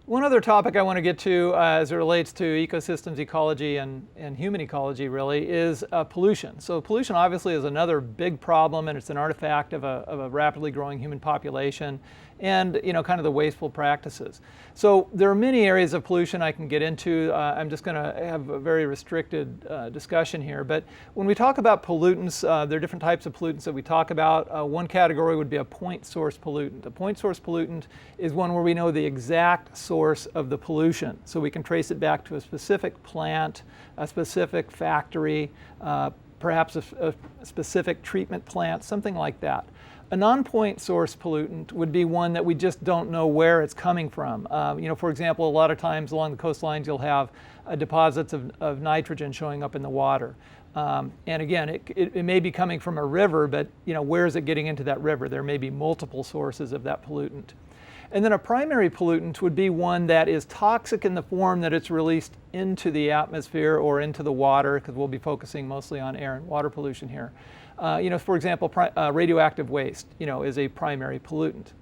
One other topic I want to get to as it relates to ecosystems ecology and human ecology really is pollution. So pollution obviously is another big problem, and it's an artifact of a rapidly growing human population and kind of the wasteful practices. So there are many areas of pollution I can get into. I'm just going to have a very restricted discussion here. But when we talk about pollutants, there are different types of pollutants that we talk about. One category would be a point source pollutant. A point source pollutant is one where we know the exact source of the pollution. So we can trace it back to a specific plant, a specific factory, perhaps a specific treatment plant, something like that. A non-point source pollutant would be one that we just don't know where it's coming from. For example, a lot of times along the coastlines you'll have deposits of nitrogen showing up in the water. And again, it may be coming from a river, but where is it getting into that river? There may be multiple sources of that pollutant. And then a primary pollutant would be one that is toxic in the form that it's released into the atmosphere or into the water, because we'll be focusing mostly on air and water pollution here. For example, radioactive waste, is a primary pollutant,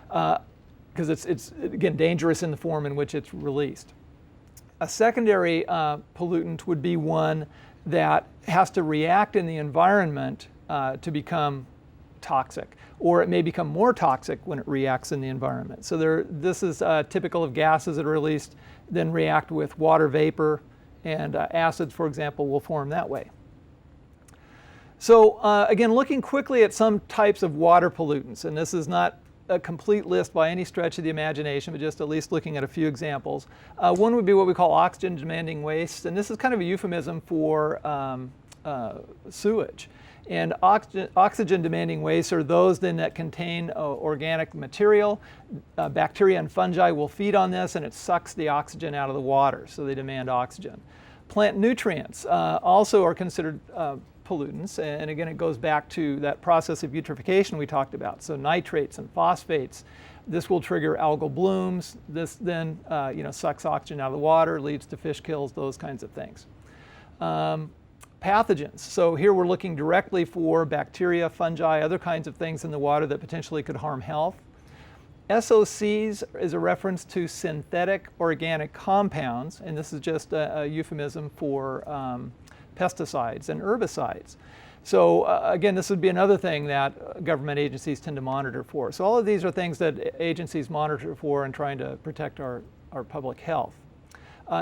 because it's again dangerous in the form in which it's released. A secondary pollutant would be one that has to react in the environment to become toxic, or it may become more toxic when it reacts in the environment. So this is typical of gases that are released, then react with water vapor, and acids, for example, will form that way. So again, looking quickly at some types of water pollutants, and this is not a complete list by any stretch of the imagination, but just at least looking at a few examples. One would be what we call oxygen-demanding waste, and this is kind of a euphemism for sewage. And oxygen-demanding wastes are those then that contain organic material. Bacteria and fungi will feed on this, and it sucks the oxygen out of the water, so they demand oxygen. Plant nutrients also are considered pollutants, and again it goes back to that process of eutrophication we talked about. So nitrates and phosphates, this will trigger algal blooms. This then sucks oxygen out of the water, leads to fish kills, those kinds of things. Pathogens. So here we're looking directly for bacteria, fungi, other kinds of things in the water that potentially could harm health. SOCs is a reference to synthetic organic compounds, and this is just a euphemism for pesticides and herbicides. So again, this would be another thing that government agencies tend to monitor for. So all of these are things that agencies monitor for in trying to protect our public health.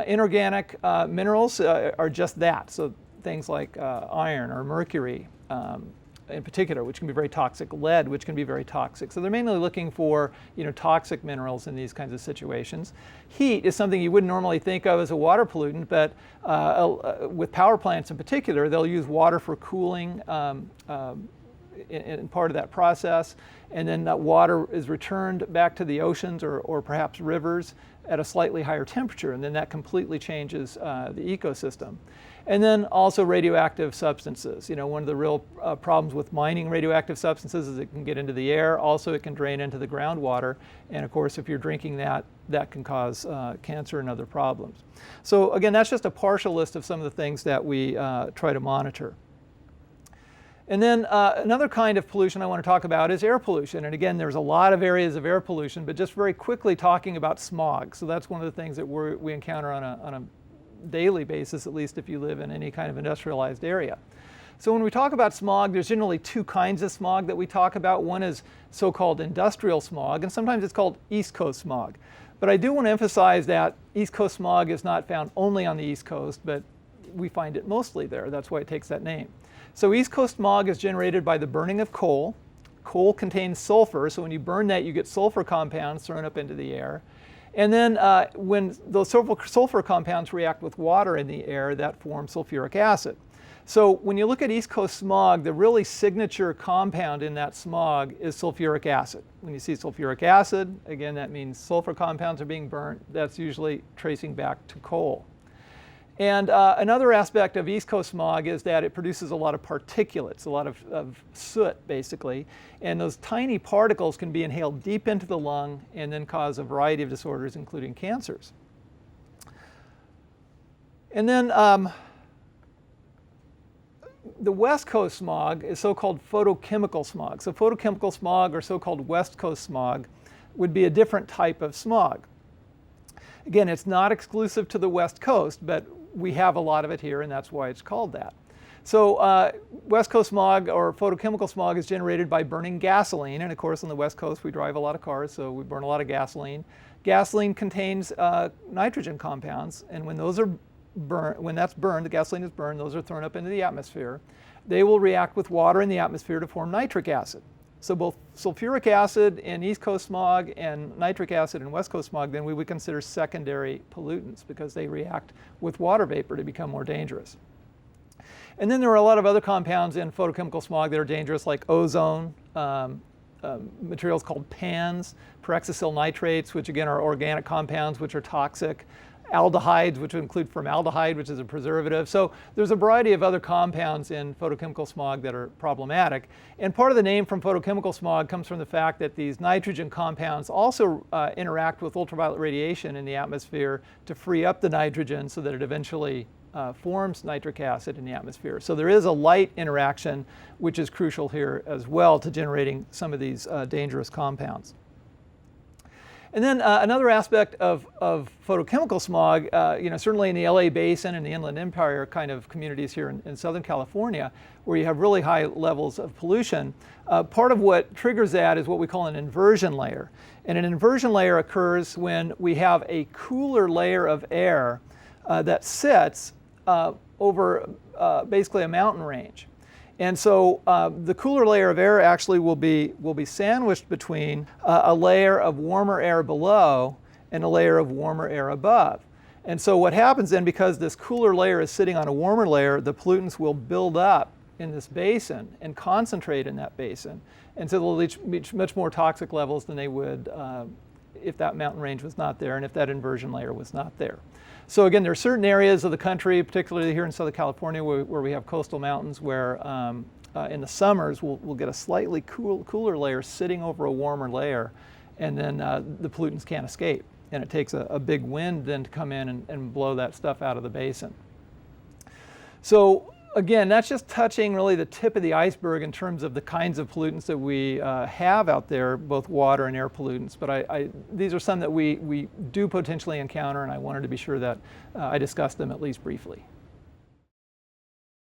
Inorganic minerals are just that. So things like iron or mercury in particular, which can be very toxic, lead, which can be very toxic. So they're mainly looking for toxic minerals in these kinds of situations. Heat is something you wouldn't normally think of as a water pollutant, but with power plants in particular, they'll use water for cooling in part of that process, and then that water is returned back to the oceans or perhaps rivers at a slightly higher temperature, and then that completely changes the ecosystem. And then also radioactive substances. One of the real problems with mining radioactive substances is it can get into the air. Also, it can drain into the groundwater. And of course, if you're drinking that can cause cancer and other problems. So again, that's just a partial list of some of the things that we try to monitor. And then another kind of pollution I want to talk about is air pollution. And again, there's a lot of areas of air pollution, but just very quickly talking about smog. So that's one of the things that we encounter on a daily basis, at least if you live in any kind of industrialized area. So when we talk about smog, there's generally two kinds of smog that we talk about. One is so-called industrial smog, and sometimes it's called East Coast smog. But I do want to emphasize that East Coast smog is not found only on the East Coast, but we find it mostly there. That's why it takes that name. So East Coast smog is generated by the burning of coal. Coal contains sulfur, so when you burn that, you get sulfur compounds thrown up into the air. And then when those sulfur compounds react with water in the air, that forms sulfuric acid. So when you look at East Coast smog, the really signature compound in that smog is sulfuric acid. When you see sulfuric acid, again, that means sulfur compounds are being burnt. That's usually tracing back to coal. And another aspect of East Coast smog is that it produces a lot of particulates, a lot of soot, basically. And those tiny particles can be inhaled deep into the lung and then cause a variety of disorders, including cancers. And then the West Coast smog is so-called photochemical smog. So photochemical smog or so-called West Coast smog would be a different type of smog. Again, it's not exclusive to the West Coast, but we have a lot of it here, and that's why it's called that. So West Coast smog, or photochemical smog, is generated by burning gasoline. And of course, on the West Coast, we drive a lot of cars, so we burn a lot of gasoline. Gasoline contains nitrogen compounds, and when those are when that's burned, the gasoline is burned, those are thrown up into the atmosphere. They will react with water in the atmosphere to form nitric acid. So both sulfuric acid in East Coast smog and nitric acid in West Coast smog, then we would consider secondary pollutants because they react with water vapor to become more dangerous. And then there are a lot of other compounds in photochemical smog that are dangerous, like ozone, materials called PANs, peroxycyl nitrates, which again are organic compounds which are toxic, aldehydes, which include formaldehyde, which is a preservative. So there's a variety of other compounds in photochemical smog that are problematic. And part of the name from photochemical smog comes from the fact that these nitrogen compounds also interact with ultraviolet radiation in the atmosphere to free up the nitrogen so that it eventually forms nitric acid in the atmosphere. So there is a light interaction, which is crucial here as well to generating some of these dangerous compounds. And then another aspect of photochemical smog, certainly in the LA Basin and the Inland Empire kind of communities here in Southern California, where you have really high levels of pollution, part of what triggers that is what we call an inversion layer. And an inversion layer occurs when we have a cooler layer of air that sits over basically a mountain range. And so the cooler layer of air actually will be sandwiched between a layer of warmer air below and a layer of warmer air above. And so what happens then, because this cooler layer is sitting on a warmer layer, the pollutants will build up in this basin and concentrate in that basin. And so they'll reach much more toxic levels than they would if that mountain range was not there and if that inversion layer was not there. So again, there are certain areas of the country, particularly here in Southern California, where we have coastal mountains, where in the summers we'll get a slightly cooler layer sitting over a warmer layer, and then the pollutants can't escape. And it takes a big wind then to come in and blow that stuff out of the basin. So again, that's just touching really the tip of the iceberg in terms of the kinds of pollutants that we have out there, both water and air pollutants. But these are some that we do potentially encounter, and I wanted to be sure that I discussed them at least briefly.